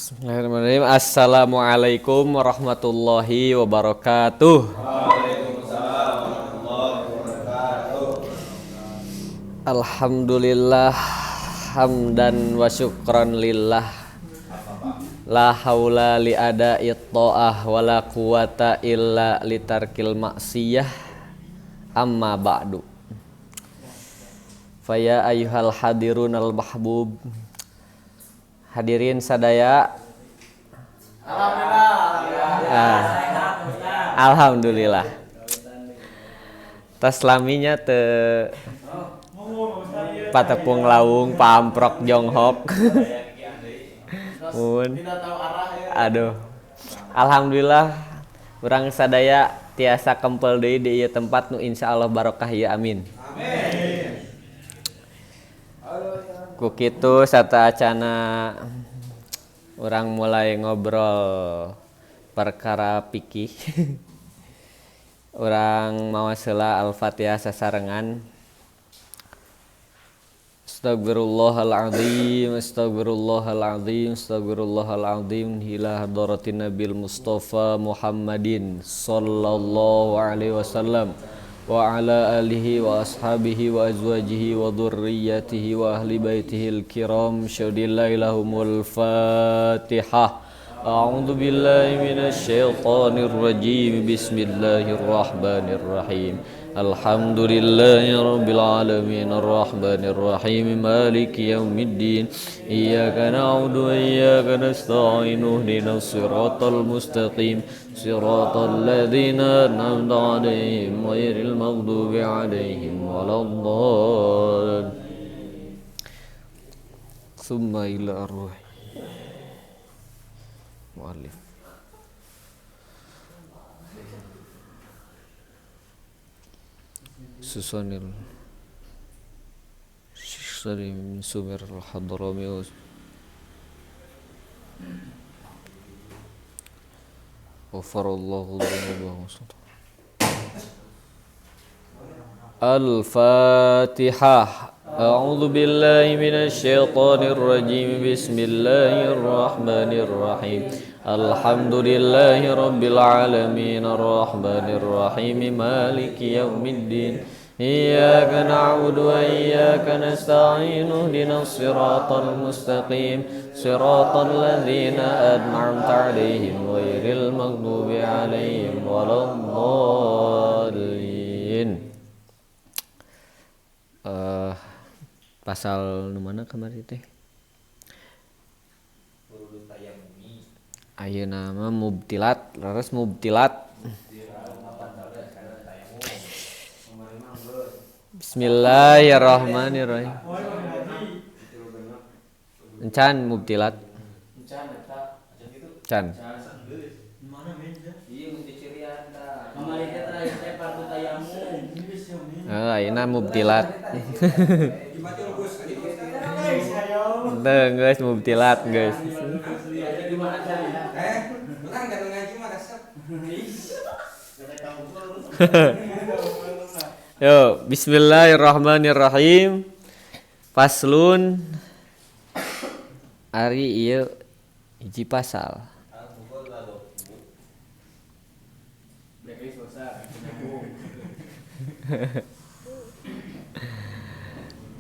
Bismillahirrahmanirrahim. Assalamualaikum warahmatullahi wabarakatuh. Waalaikumsalam warahmatullahi wabarakatuh. Alhamdulillah hamdan wa syukran lillah. La haula li ada'i ta'ah wa la quwata illa litarkil maksiyah. Amma ba'du. Faya ayyuhal hadirun al mahbub. Hadirin sadaya. Alhamdulillah. Tas laminya teu patepung laung pamprok jonghok. Aduh. Alhamdulillah urang sadaya tiasa kempel deui di ieu tempat nu insyaallah barokah ya amin. Amin. Ku kitu sataacana urang mulai ngobrol perkara pikih. Urang maos heula Al-Fatihah sasarengan. Astagfirullahaladzim, astagfirullahaladzim, astagfirullahaladzim ila hadratin Nabil Mustafa Muhammadin sallallahu alaihi wasallam wa ala alihi wa ashabihi wa azwajihi wa dhurriyyatihi wa ahli baitihil kiram syadillah lahumul fatihah. A'udzu billahi minasyaitonir rajim. Bismillahirrahmanirrahim. Alhamdulillahi rabbil alamin arrahmanir rahim maliki yaumiddin iyyaka na'budu wa iyyaka nasta'in ihdinas siratal mustaqim siratal ladzina an'amta 'alaihim ghairil maghdubi 'alaihim waladdallin. Summa ila arwah mu'allif. Susanil Syekh Sumir al-Hadrami Ghafarallahu dzunubahum. Al-Fatihah. A'udzu billahi minasyaitonir rajim. Bismillahirrahmanirrahim. Alhamdulillahi rabbil alamin arrahmanir rahim maliki yaumiddin iyyaka na'budu wa iyyaka nasta'in ihdinas siratal mustaqim siratal ladzina an'amta 'alaihim ghairil maghdubi 'alaihim waladdallin. Pasal nu mana kamari teh? Ayeuna mah mubtilat, leres mubtilat. Bismillahirrahmanirrahim. Encan mubtilat. Can. Ayeuna mubtilat. Teu geus mubtilat geus. Yo, bismillahirrahmanirrahim. Faslun ari ieu hiji pasal.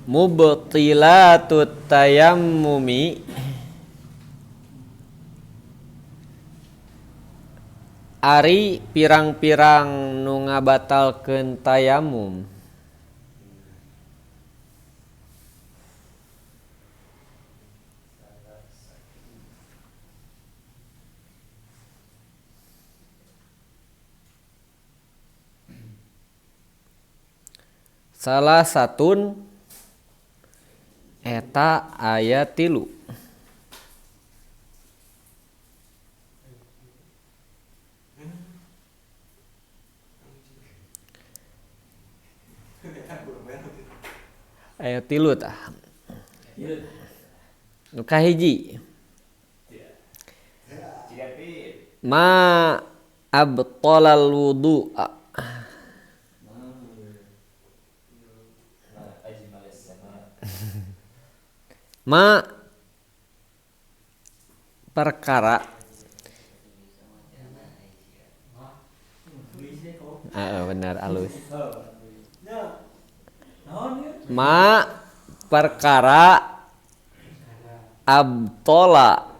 Mubtilatut tayammumi ari pirang-pirang nu ngabatalkeun tayamum. Salah satun eta aya 3. Aya 3 tah. Nu kahiji ma abtalal wudu'a ma perkara benar alus ma perkara abtola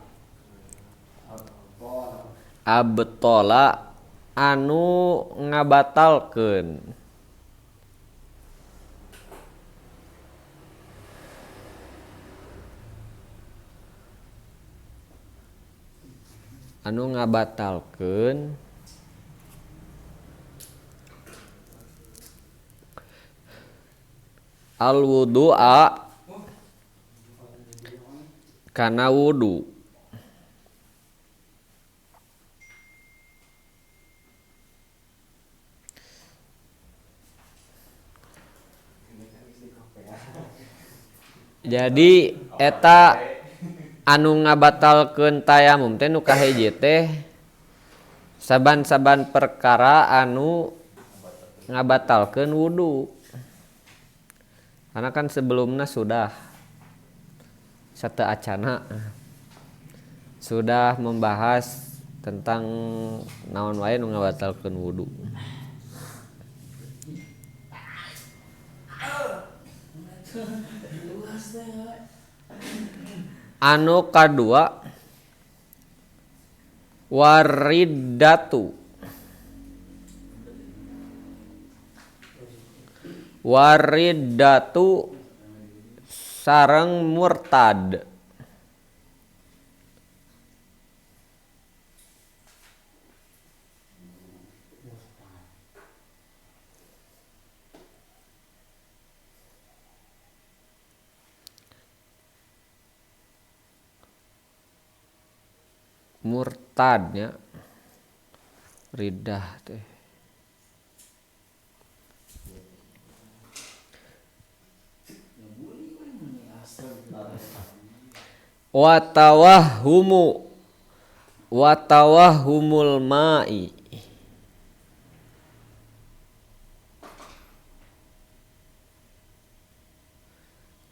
anu ngabatalkeun al wudu'a kana wudu. Jadi eta anu ngabatalkeun tayamum teh nu kahiji teh saban-saban perkara anu ngabatalkeun wudu. Karena kan sebelumnya sudah satu acana sudah membahas tentang naon wae nu ngabatalkeun wudu. Anu kadua waridatu sareng murtad. Murtadnya ridah teh watawahumul ma'i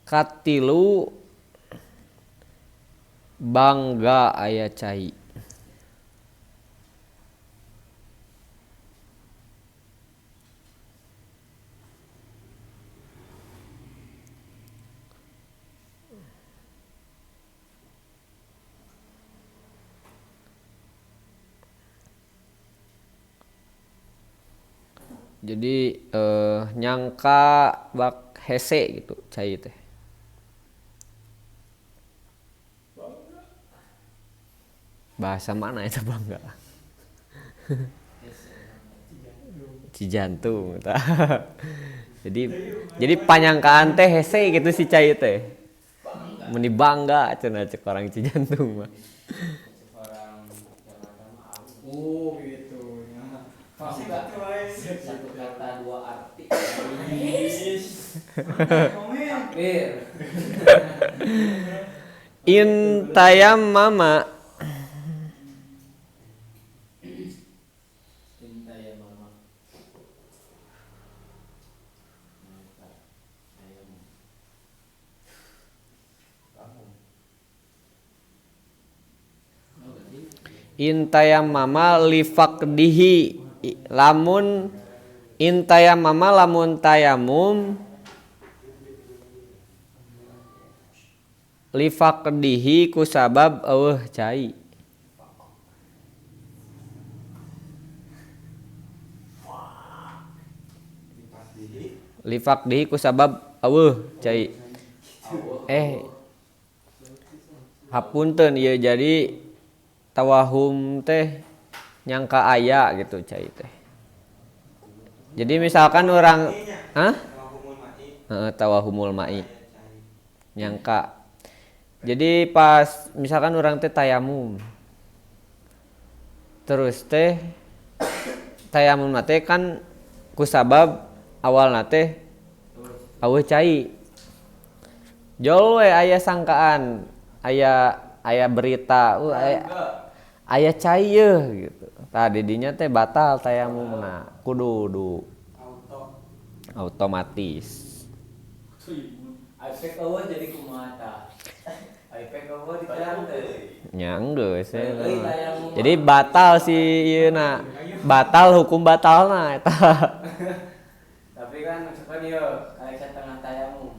katilu bangga aya cai. Jadi nyangka bak hese gitu cai teh. Bahasa mana itu bangga? Cijantung. Jadi panyangkaan teh hese gitu si cai teh. Meni bangga cenah cek orang Cijantung mah. Oh gitu. Pasti gak satu kata dua arti. Intayam mama intayam mama lifaqdihi lamun intayam mama lamun tayamum lifaqdihi kusabab eueuh cai. Lifaqdihi kusabab eueuh cai. Hapunten ieu jadi tawahum teh nyangka aya gitu cai teh. Jadi misalkan orang tawahumul ma'i nyangka. Jadi pas misalkan orang teh tayamum. Terus teh tayamum teh kan kusabab awalna teh eueuh cai. Jol we aya sangkaan, aya berita, aya cai yeuh gitu. Tah didinya teh batal tayamumna, kudu otomatis. Efek eueuh jadi kumaha tah? iPad kau ditayang teh. Nya geus. Jadi batal si ieu na. Batal hukum batalna eta. Tapi kan misalkan ieu kayak setengah tayamum.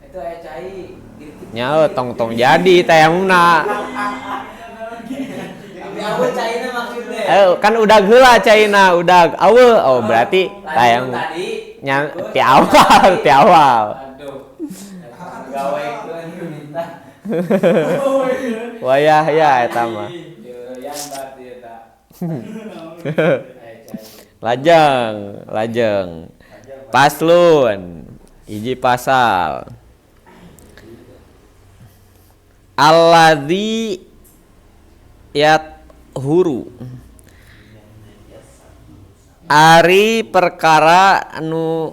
Itu aya cai. Nya tong jadi tayamumna. Tapi aweun caina maksudnya. Kan udah heula caina, udah aweul. Oh, berarti tayamum. Nya ti awal, ti awal. Aduh. Gawe itu minta. Wayah ya eta mah. Yang berarti eta. Lajeng. Paslun. Hiji pasal. Alladzi yathuru. Ari perkara nu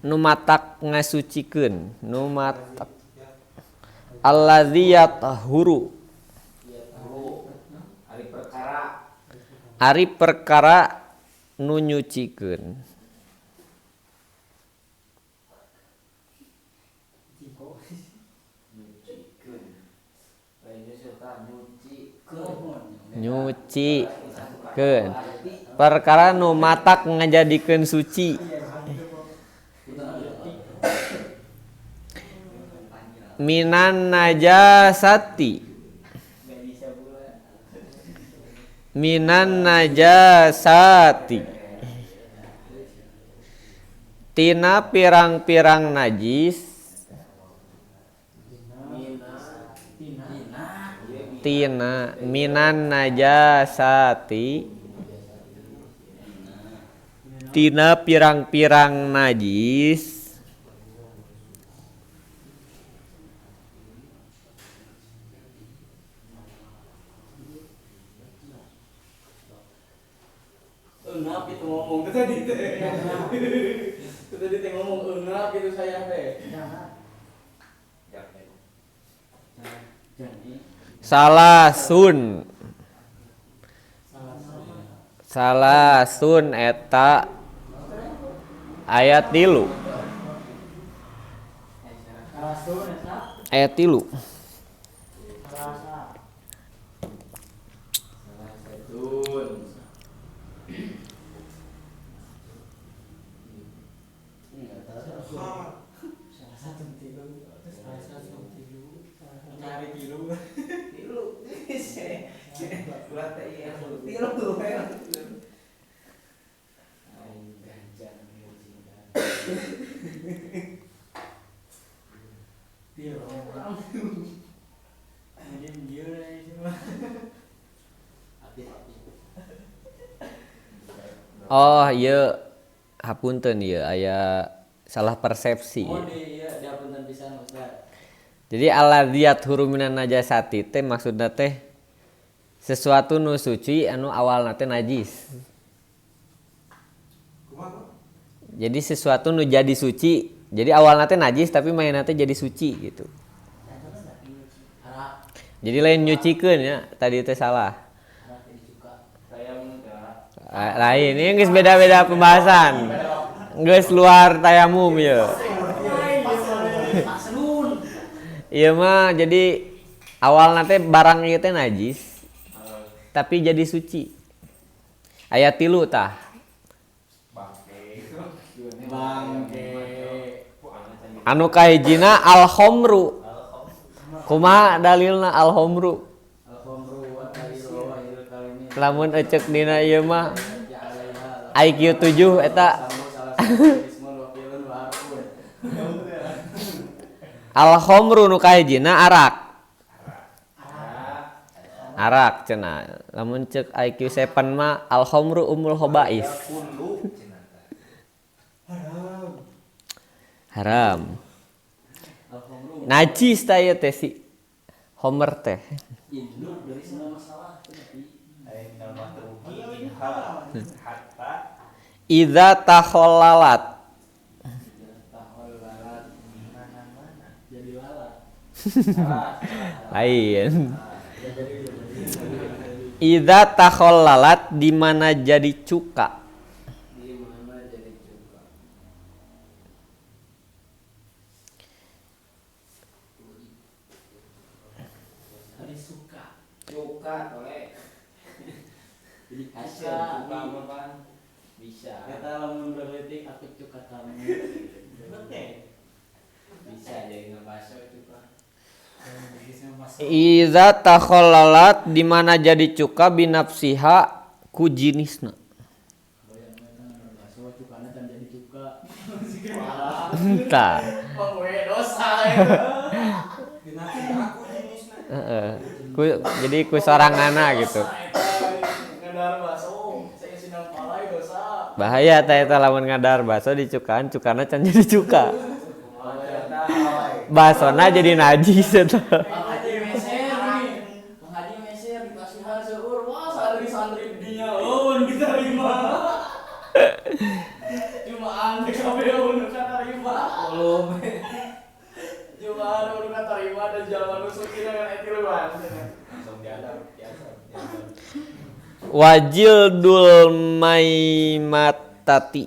matak ngasucikeun, nu matak. Alladzi yathuru. Ari perkara nu nyucikeun. Nyucikeun. Perkara nu matak ngajadikeun suci. Minan najasati. Minan najasati. Tina pirang-pirang najis. Tina minan najasati. Tina pirang-pirang najis. Enggak itu ngomong tadi teh. Tadi teh ngomong enggak itu saya teh. Salasun eta ayat 3. Ayat 3. Oh iya, hapunten ieu aya salah persepsi. Oh iya, dia punten pisan Ustaz. Jadi aladziyat huruminan najasati teh maksudna teh sesuatu nu suci anu awalna teh najis. Jadi sesuatu nu jadi suci, jadi awalna teh najis tapi mainna teh jadi suci gitu. Jadi lain nyucikeun ya, tadi teh salah. Lain, ini geus beda-beda pembahasan. Geus luar tayamum ya. Iya mah jadi awalna teh barang ieu teh najis tapi jadi suci. Ayat 3 tah. Anu kahijina al-khamru. Kumaha dalilna al-khamru? Lamun ecek dina ieu mah IQ 7 eta. Al-khamru nu kahijina arak. Arak cenah. Lamun cek IQ 7 mah al-khamru umul khaba'is. Haram. Najis tah ieu teh si Homer teh. Idza takhallalat. Lain. Idza takhallalat di mana jadi cuka. Cuka tolek. Jadi Hasil bisa cuka mah kan bisa. kita lamun berletik aku cuka kamu. Oke. Bisa jadi ngebaso cuka. Iya. Iza takhallalat di mana jadi cuka binafsiha ku jinisna. Bayang eta ngebaso cukana can jadi cuka. Tah. Pengwe dosa eta. Binatang aku jenisnya. Heeh. Jadi ku soranganna gitu. Ngadar baso, saya sinang palai dosa. Bahaya teh eta lamun ngadar baso dicukaan cukana can jadi cuka. Basona jadi najis eta. Haji meser nih. Haji meser dikasihan seueur. Wah, santri-santri dinya eueun diterima. Cuma ande kabeh eueun katarima. Belum. Cuma anu katarima dan jalan nusuk dengan etiluan. Langsung diadap biasa. Wajildul maimatati.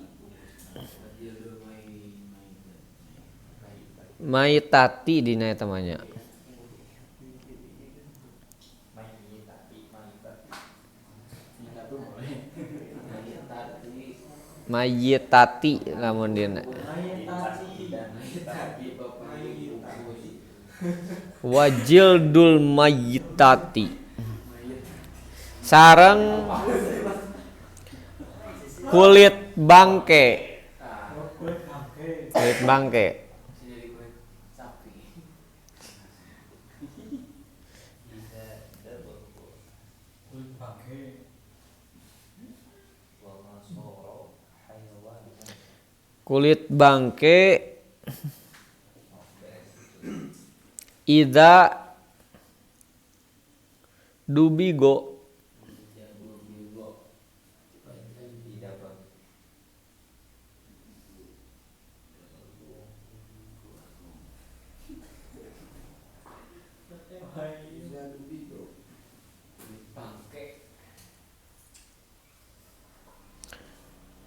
Maitati dina eta mah nya. Mayitati lamun dina. Wajildul mayitati. Sareng kulit bangke. Kulit bangke. Kulit bangke ida dubigo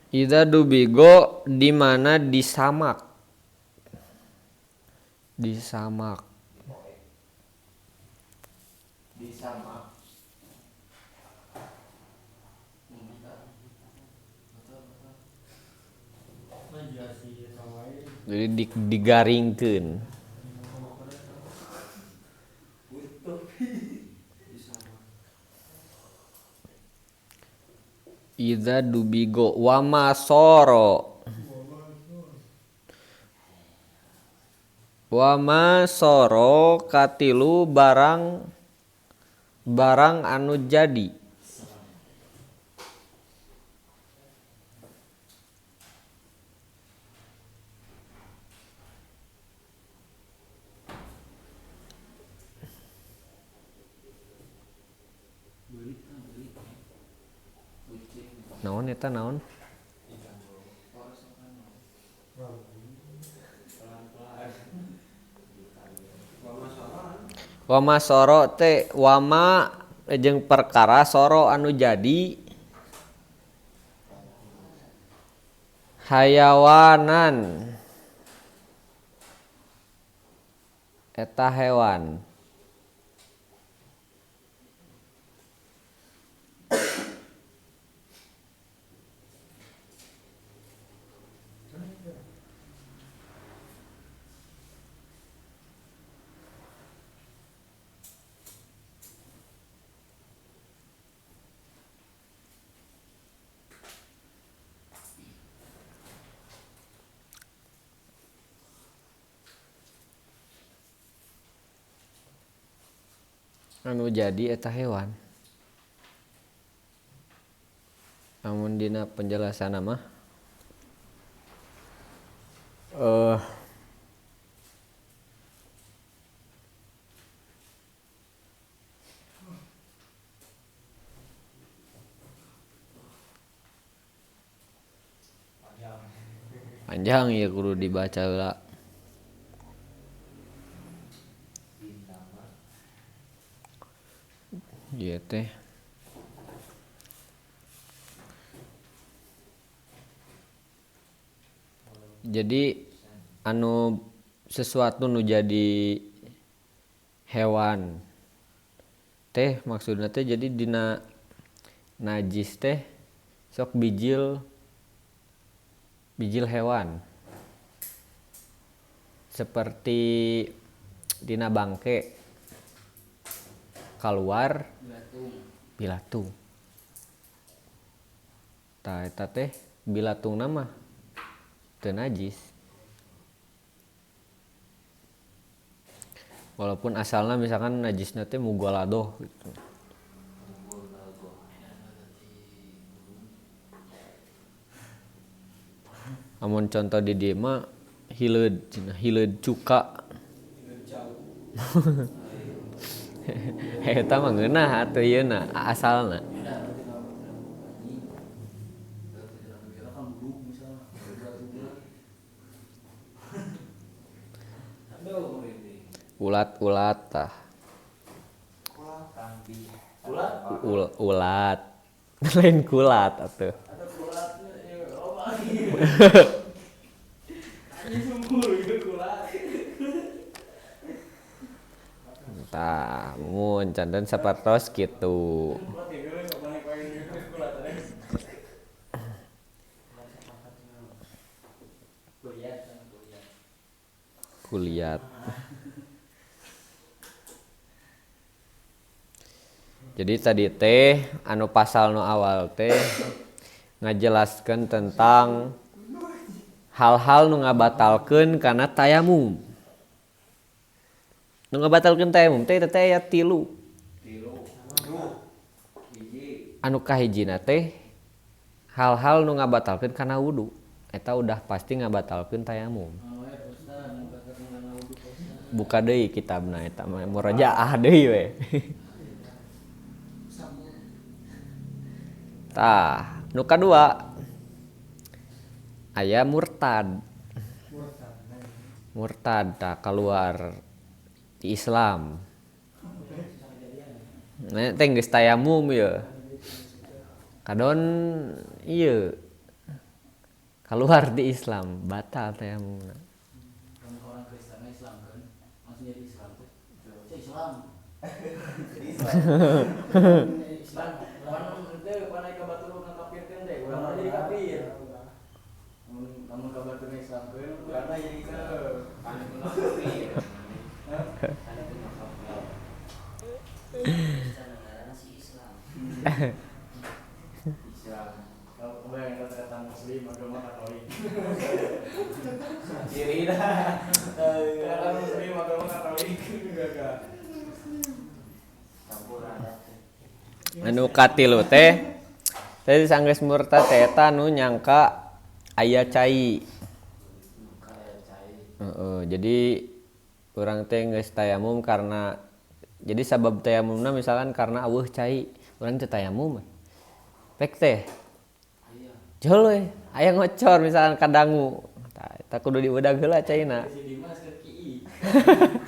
Ida dubigo di mana disamak. Disamak. Disamak. Jadi digaringkeun. Ida dubigo wama soro. Wama soro katilu barang anu jadi. Naon eta naon? Wama soro teh wama jeung perkara soro anu jadi hayawanan eta hewan. Anu jadi eta hewan. Namun dina penjelasan mah panjang ya kudu dibaca heula. Ieu teh jadi anu sesuatu nu jadi hewan teh maksudna teh jadi dina najis teh sok bijil hewan seperti dina bangke keluar bilatung. Tah eta teh bilatung nama teu najis. Walaupun asalna misalkan najisna teh mugaladoh gitu. Amun contoh di dieu mah hileud cuka. Eta mah ngeunah atuh ieuna asalna. Ulat tah. Ulat. Lain kulat atuh. Tah, mun canten sapertos kitu. Kuliat. Jadi tadi teh anu pasal nu awal teh ngajelaskeun tentang hal-hal nu ngabatalkeun kana tayamum. Nu ngabatalkeun tayamum teh eta teh aya 3. Anu kahijina teh hal-hal nu ngabatalkeun kana wudu. Eta udah pasti ngabatalkeun tayamum. Buka deui kitabna eta mah murajaah deui we. Tah, nu kadua aya murtad. Murtad tah keluar di Islam. Nah, teh geus tayamum ye. Kadon ieu keluar di Islam, batal tayamumna. Orang Kristen Islam kan, langsung jadi Islam tuh. Islam. Islam. Panai ka batur ngakafirkeun teh, urang jadi kafir. Namun ka batur Islamkeun, urang jadi kafir. Panai kafir. Kalau yang kata Muslim agama Katolik. Ciri dah. Kalau Muslim agama Katolik enggak. Campur adat. Anu katilu teh sanggeus murtad teh eta nu nyangka aya cai. Jadi urang teh geus tayamum karena jadi sabab tayamumna misalkan karena eueuh cai, urang teh tayamum. Pek teh jol we, aya ngocor misalkan kadangu. Tah eta kudu diudag heula caina.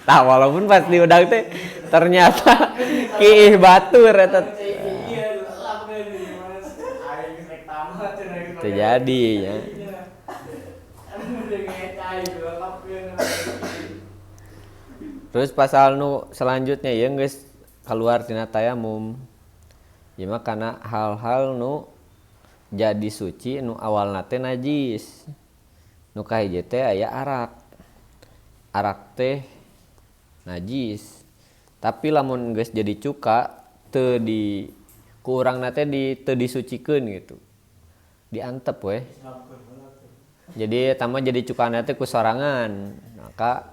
Tah walaupun pas diudag teh ternyata kiih batur eta. Terjadi ya. Terus pasal nu selanjutnya ya geus keluar tina tayamum. Ieu mah kana hal-hal nu jadi suci nu awalna teh najis. Nu kahiji teh aya arak. Arak teh najis. Tapi lamun geus jadi cuka teu di ku urangna teh teu disucikeun gitu. Diantep we. Jadi eta mah jadi cukana teh ku sorangan. Maka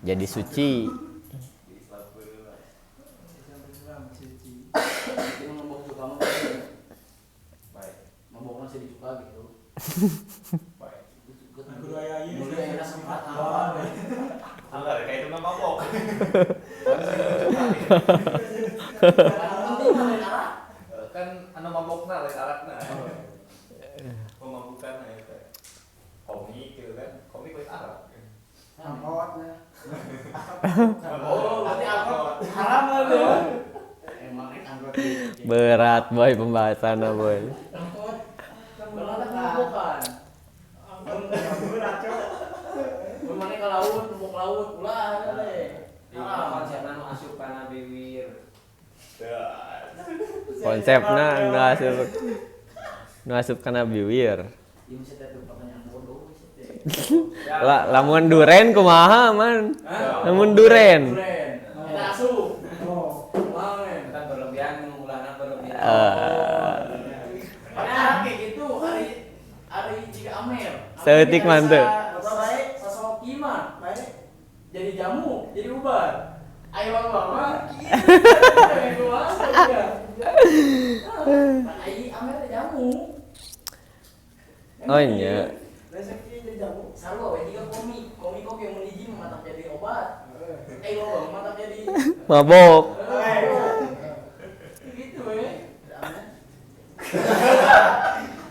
jadi suci. Kan anu mabokna lain arakna. Pemabukanna eta. Komi kieu kan, komi kuit arak. Angkotna. Oh, berarti angkot haram lah. Emang angkot. Berat boy pembahasanna boy. Angkot. Berat bukan. Angkot berat, Cok. Memangnya ke laut, mau ke laut ulah ada deh. Konsepna nu asup kana bibir. konsepna nu asup kana biwir. Ieu mah teh pertanyaan bodoh teh. Lamun duren kumaha man? Lamun duren. Eta asup. Kumaha men? Kan berlebihan mulana berlebihan. Padahal kayak gitu hari jika Amer. Seutik mah teu. Baik sasoki mah baik jadi jamu, jadi ubar. Ayo mama. Gitu. Ai Amer jamu. Oh iya. Rezeki jadi jamu. Sarua we juga komik yang meniji mantap jadi obat. Ayo mantap jadi Mabok. gitu we.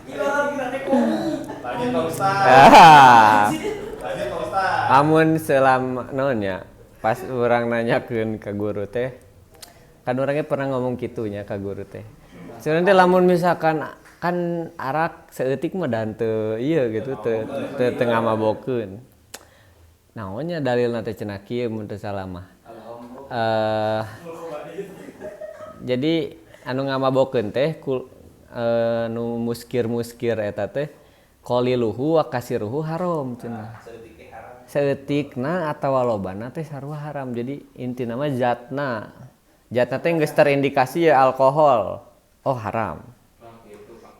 Gila kita teh komik. Lanjut Pak Ustaz. Lanjut Pak Ustaz. Lamun selama naon ya? Pas orang nanyakeun ka guru teh, kan orangnya pernah ngomong kitunya ka guru teh. Sebenarnya lamun misalkan kan arak seutik mah dan teu ieu gitu teu ngamabokeun. Naonnya dalilna teh cenah kieu mun teu salah mah. Jadi anu ngamabokeun teh nu muskir-muskir eta teh qaliluhu wa kasiruhu haram cenah. Seutikna atawa lobana teh sarua haram. Jadi intina mah zatna teh geus terindikasi ya alkohol. Oh haram.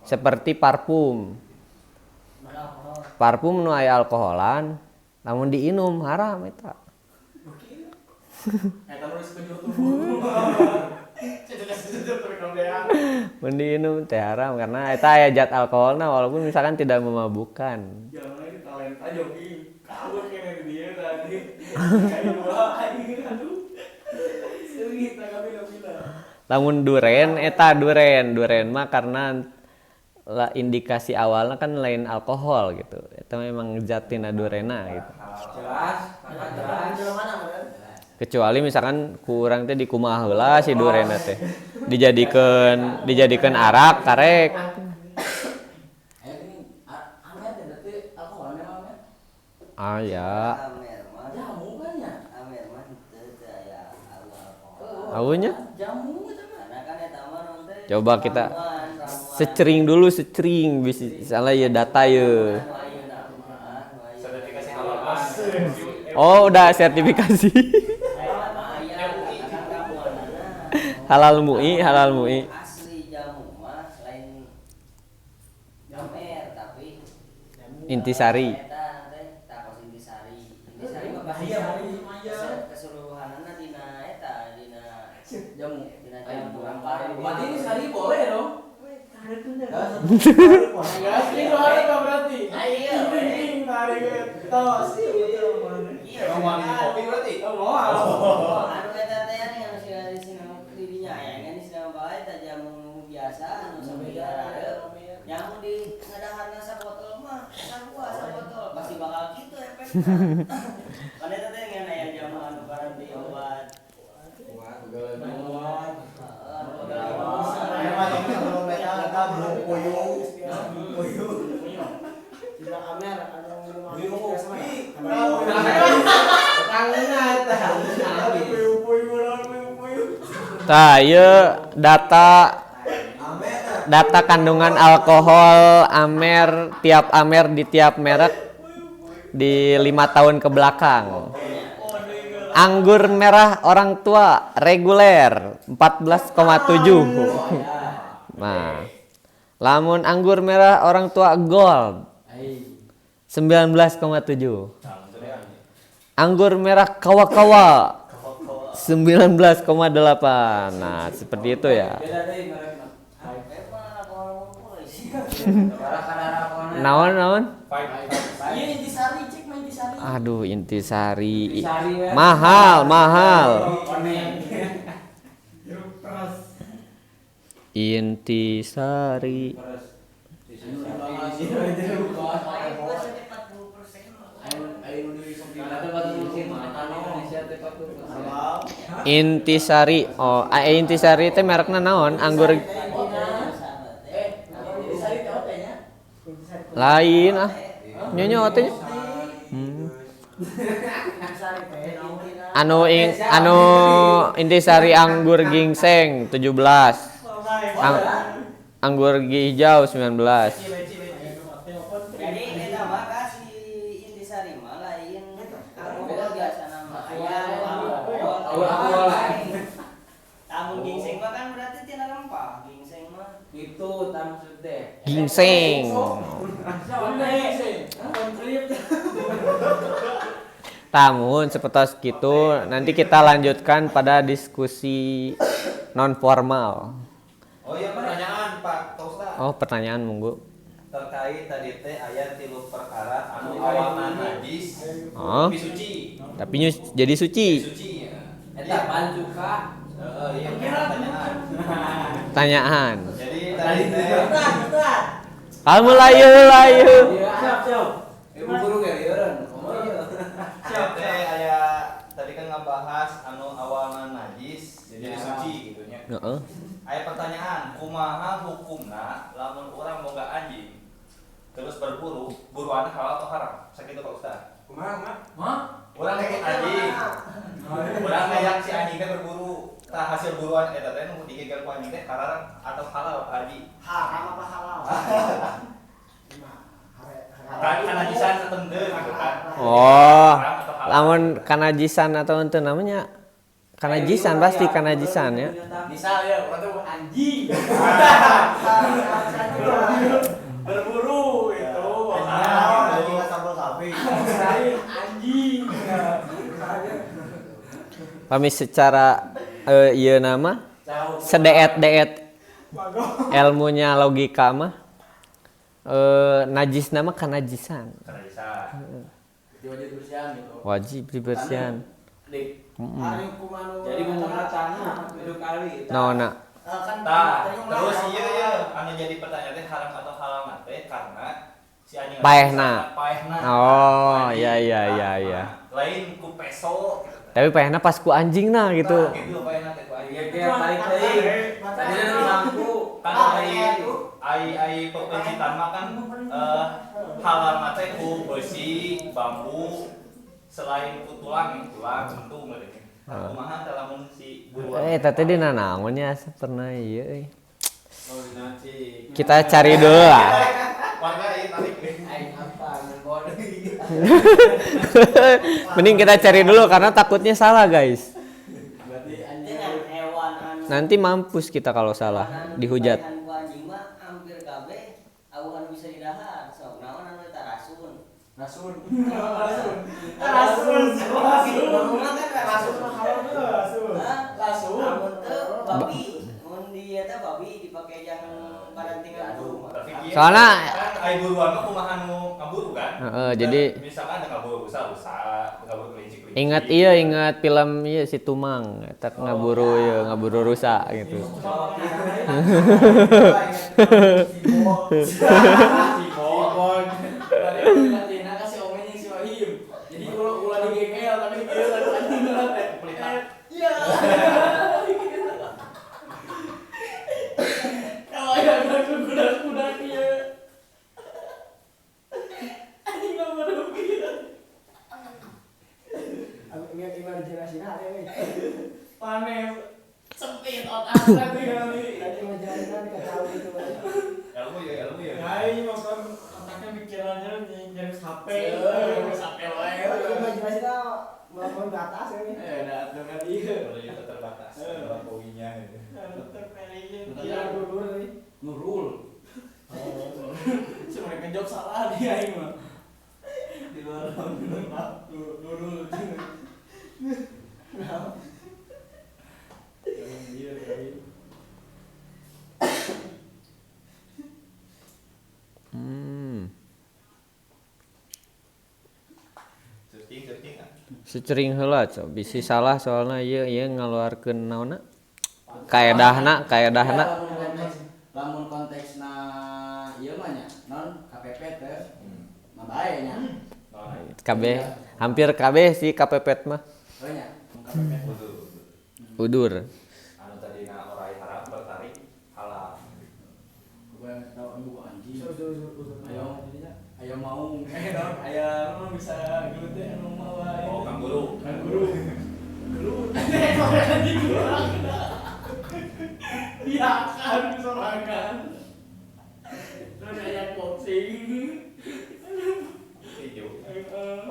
Seperti parfum. Parfum nu aya alkoholan lamun diinum haram eta. Eta nu setuju tuh. Mun diinum teh haram karena eta aya zat alkoholna walaupun misalkan tidak memabukkan. Jangan lagi talenta jogging. Kabur kene dia tadi. Kayak dua anjing aduh. Seungit kami bila. Lamun duren eta duren mah karena indikasi awalnya kan lain alkohol gitu. Eta memang zatina durena gitu. Jelas. Kecuali misalkan kurang teh dikumaha heula si durena teh. Dijadikeun arak karek. Ah ya. Jamu kan ya? Awunya? Jamu itu mah. Coba kita secering dulu bisa salah ya data ya. Sertifikasi halal. Oh, udah sertifikasi. halal MUI. Asli jamu mah lain jamer tapi Intisari. eta teh takos intisari mah bahaya keseluruhanana dina eta dina Jamu. jamu Berarti ini sehari boleh dong? Ini boleh kok berarti? Ayo. Tos. Iya, Ngomongin kopi berarti. anu eta teh anu sing disina dirinya aya di sina bae eta jamu biasa anu sampai dihareup jamu di ngadaharna sabotol mah sarua botol pasti bakal kitu efekna kan eta teh ngan aya jamu anu karanti obat Tah, ieu data kandungan alkohol Amer tiap Amer di tiap merek di 5 tahun ke belakang. Anggur merah orang tua reguler 14,7. Nah, lamun anggur merah orang tua gold 19,7. Anggur merah kawa-kawa 19,8. Nah, seperti itu ya. Naon? Iya intisari, cek mah intisari. Aduh, intisari. Mahal. Intisari. Intisari. Oh, intisari teh merekna naon? Anggur lain ah. Nyonya teh. Anu intisari anggur gingseng 17. Anggur gigi hijau 19. Jadi kita mah kasih intisari mah lain alkohol biasa nama alkohol. Tamun ginseng mah kan berarti tina rempah. Ginseng mah Itu tamu teh. Ginseng. Tamun sepetos gitu. Nanti kita lanjutkan pada diskusi non formal. Oh iya pertanyaan Pak Ustaz. Oh, pertanyaan monggo. Terkait tadi teh aya 3 perkara anu awalna najis Oh, tapi suci. tapi jadi suci. Suci ya. Eta pancuka. Iya pertanyaan. Tanyaan. Jadi tadi teh Kamu layu. Siap. Ibu guru ge lieureun. siap teh aya tadi kan ngabahas anu awalna najis jadi suci gitu nya. Heeh. Aya pertanyaan, kumaha hukumna lamun urang boga anjing terus berburu, buruan halal atau haram? Sakitu Pak Ustaz. Kumaha? Urang ngekek anjing. Urang ngajak si anjing teh berburu. Tah hasil buruan eta teh nu digeger ku anjing teh haram atau halal Pak Haji? haram apa halal? Kanajisan tertentu gitu kan. Oh, Haram atau halal? lamun kanajisan atau ente namanya kanajisan pasti kanajisan ya. Misal ya, orang tuh anjing. Berburu itu. Anjing. Kami secara ieu nama sedeet-deet ilmunya logika mah najis nama kanajisan. Kanajisan. Wajib bersihan gitu. Wajib dibersihan. Dik. Jadi tanah 7 kali. Naona. Tah, terus iya ya, anu jadi pertanyaan teh haram atau halal mah teh karena si anjing Paehna. paehna. Oh, iya. Lain ku peso gitu. Tapi pengennya pas ku anjing nah gitu. Tah, gitu paehna teh ku anjing. Iya kayak balik teuing. Tadi ada lampu. Kan ai pepencitan mah kan halal mah teh ku besi, bambu, selain ku tulang bentuk mereka. Kumaha teh lamun si buruan. Tadi dina naonnya pernah ieu. Oh, nanti. Kita cari dulu lah. Warga ieu tarik. Aing apa ngebon. Mending kita cari dulu karena takutnya salah guys. Berarti anjing. Dengan hewan anu Nanti mampus kita kalau salah dihujat. hewan ku anjing mah hampir kabeh anu bisa didahar. Sok naon anu eta rasun. Rasun. Rasun. Amun teu babi, mun di eta babi dipake jangan parantingan rumah. Tapi kieu Soalnya kan ai buruan mah kumaha nu ngaburu kan? jadi Misalkan ada ngaburu rusa, ngaburu kelinci. ingat film si Tumang eta ngaburu rusa gitu. Sibon. Tadi Latina kasih omennya si Wahim. Jadi ulah digegel tapi dia lalu anjing teh. Iya. Kalau ada kuda-kuda dia. Anjing nomor 2. Ingat imajinasi ada nih. Panes. Sempit otak tadi kali. Tadi imajinasi kacau itu. Ilmu ya. Ya ini makan otaknya pikirannya nyari HP. HP wae. Imajinasi kita melakukan ke atas ini. Udah dengan dia. Kalau itu terbatas dalam poinnya gitu. Iya, Dulu tadi. Nurul. Sebenarnya ngejawab salah dia ini mah. Di luar Nurul. Dia tadi. Searching kan. Secering heula bisi salah soalnya ieu ngaluarkeun naonna? Kaedahna. Lamun konteksna ieu mah nya non KPP teh. Mah bae nya. Kabeh hampir kabeh si KPP mah Oh nya. udur. Anu tadina orai haram bertarik halal. Gua tahu ibu anjing. Ayo mau aya bisa gitu teh anu mah wae. Oh, kanguru. Guru. Anjing. Iya kan sorangan. Terus kayak boxing. Hijau.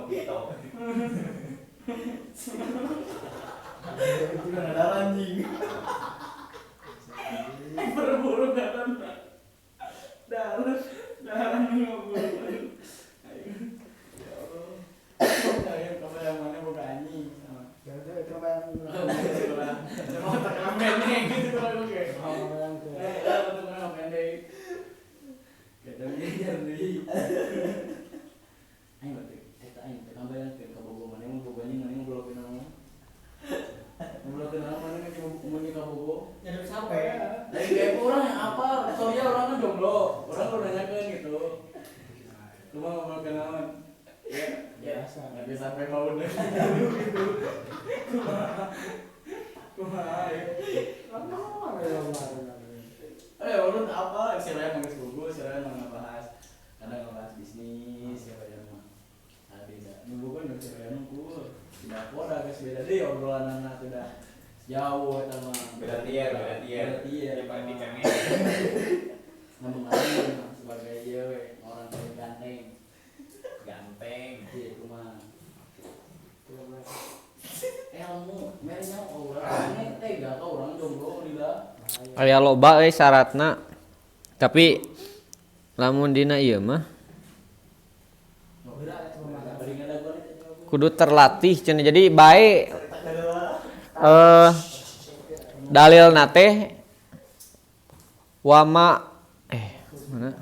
Oke tau. Itu kan ada anjing. Berburu kan. Darah ngoburu. Ayo kamu yang mana buka anjing. Ya itu coba yang Coba tekan pendek gitu kalau gue. yang ke Betul tekan pendek. Kita jadi. Ayo betul. Ayo tekan pendek ke bogo mana yang bogo anjing mana yang blokin nama. Blokin nama mana yang umumnya ke bogo. jadi sampai Dari kayak orang yang apa? Soalnya orang kan jomblo. Orang udah nanyakan gitu. Cuma ngomong kenalan. Ya, biasa. nggak bisa sampai mau udah gitu. Kumaha ya? lama ya Urut apa? Istilahnya manggis buku, istilahnya ngebahas. Kadang ngebahas bisnis, siapa yang mah. Beda. Nunggu kan udah istilahnya nunggu. Tidak poda guys beda deh obrolan anak sudah jauh sama. Beda tier. Beda tier. Dibanding kami. Ngomong sebagai cewek orang paling ganteng. Ganteng. Iya cuma ilmu merenya orang ini tega kau orang jomblo lila. Aya loba syaratna. Tapi lamun dina ieu mah kudu terlatih cenah. Jadi bae dalil nate wama mana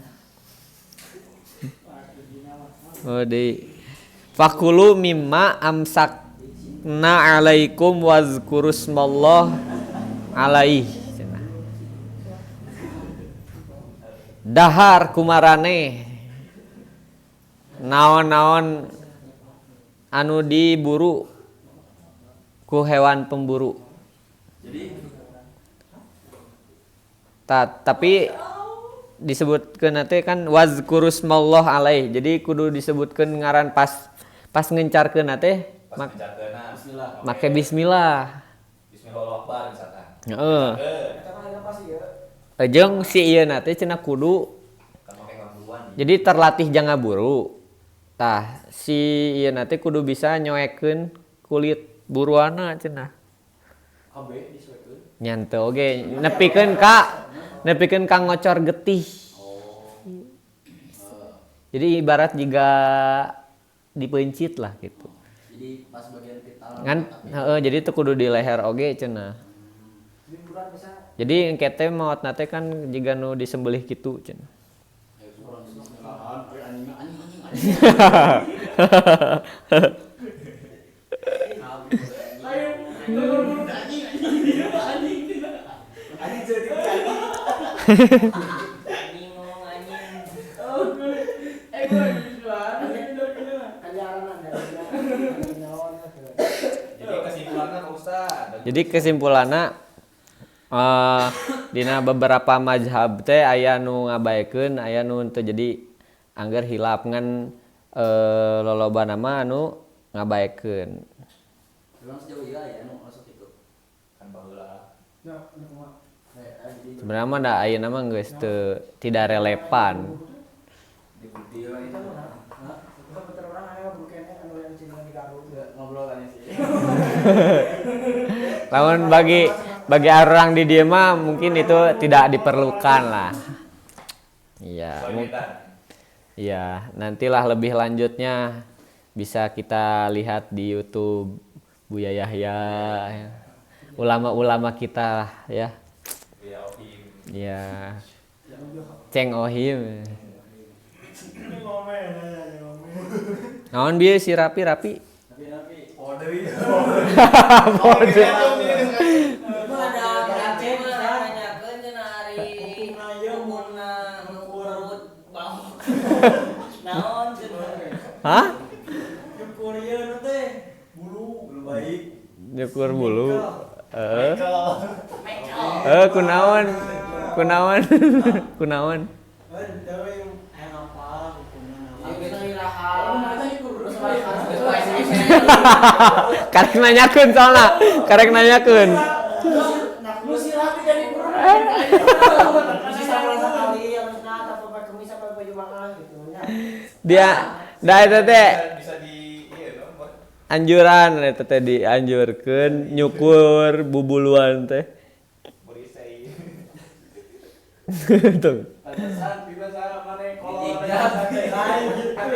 di fakulu mimma amsakna alaikum wazkurusmallah alaih cenah. Dahar kumarane naon-naon anu diburu ku hewan pemburu. Tapi disebutkeun teh kan wazkurusmallah alaih. Jadi kudu disebutkeun ngaran pas ngencarkeun teh Bismillah. make bismillah. Bismillahirrahmanirrahim misalkan. Heeh. Eta mah yang pasti ya. Jeung si ieu na teh cenah kudu Kan make ngabuluan. jadi terlatih jangan buru. Tah si ieu na teh kudu bisa nyoekeun kulit buruana cenah. KB disuekeun. Nyante oge nepikeun ka ngocor getih. Jadi ibarat jika dipencit lah gitu. Jadi pas bagian vital. Jadi teu kudu di leher oge cenah. Liburan bisa Jadi engke teh maotna teh kan jiga nu disembelih kitu cenah. Anjing ngomong anjing. kanyaran ada nyawan Jadi kesimpulanna dina beberapa mazhab teh aya nu ngabaekeun aya nu teu jadi angger hilap ngan lolobana mah anu ngabaekeun. Memang sejauh iya ya nu masuk itu. Kan baheula. Sebenarnya mah da ayeuna mah geus teu tidak relevan. Di video itu. betul orang aya bukan anu yang cinta di Garut Ngobrol kan sih. Lamun bagi orang di dieu mah mungkin itu tidak diperlukan lah. Iya. Iya, nantilah lebih lanjutnya bisa kita lihat di YouTube Buya Yahya, ya. Ulama-ulama kita lah, ya. Iya, Ohim. Iya. Ceng Ohim. Naon bieu si Rapi? Tapi Oh, deui. Mode. Itu ada berarti mah nanyakeun cenah ari hukumna ngurut bau. Naon cenah? Hah? Nyukur ieu nu teh bulu baik. Nyukur bulu. Michael. Kunaon? Kunaon? Dewe aya apa hukumna nama. Kita iraha. Oh, mereka nyukur bulu sama Karek nanyakeun soalna. Karek nanyakeun. Lu si Rapi jadi kurang Masih sama sekali harusnya tanpa pakai kemis apa baju makan gitu ya. Dia da eta teh Bisa di iya dong, Bang. anjuran eta teh dianjurkeun nyukur bubuluan teh. Berisai. Tuh. Pantesan biasa mana kolor tapi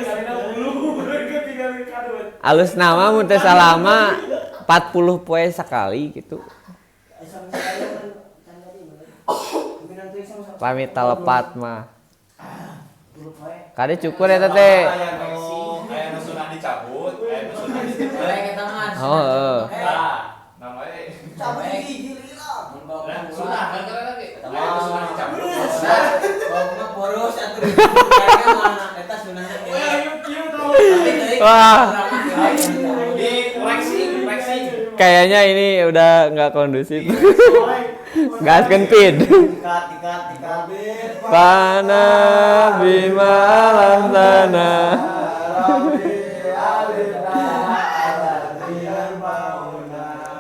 karena bulu tinggal kadut. Alus nama mun teh salama 40 poe sakali gitu. Sama sekali kan tadi bilang tuh sama Pamit telepat mah. dulu poe. Kade cukur eta teh. Aya nu sunah dicabut, aya nu sunah dicabut. Boleh kita mas. Oh, heeh. Nah, namanya Cabut gigi hilang. sunah kan karena lagi. Aya nu sunah dicabut. Kalau mah boros atau kayaknya mana eta sunahnya. Wah, Koreksi. kayaknya ini udah nggak kondusif. Gaskeun pid. Tikat. Pana bima alam sana.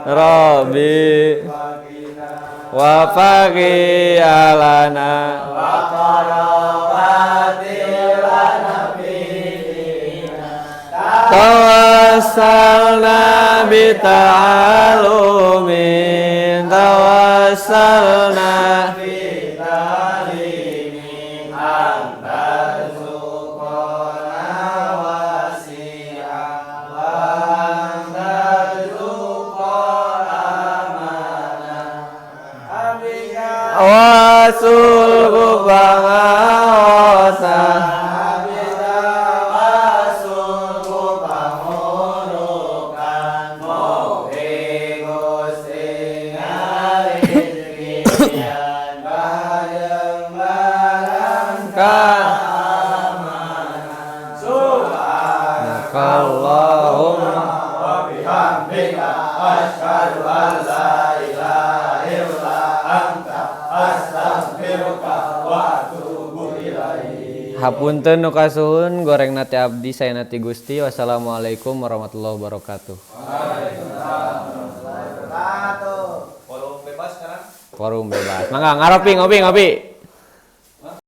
Robi wa faqi alana tawassalna bi ta'alumin tawassalna wasul kubangaosa Allahumma hapunten nu kasuhun goreng nate abdi saya nati Gusti. Wassalamualaikum warahmatullahi wabarakatuh. Forum bebas sekarang. Forum bebas. Mangga ngaropi ngopi.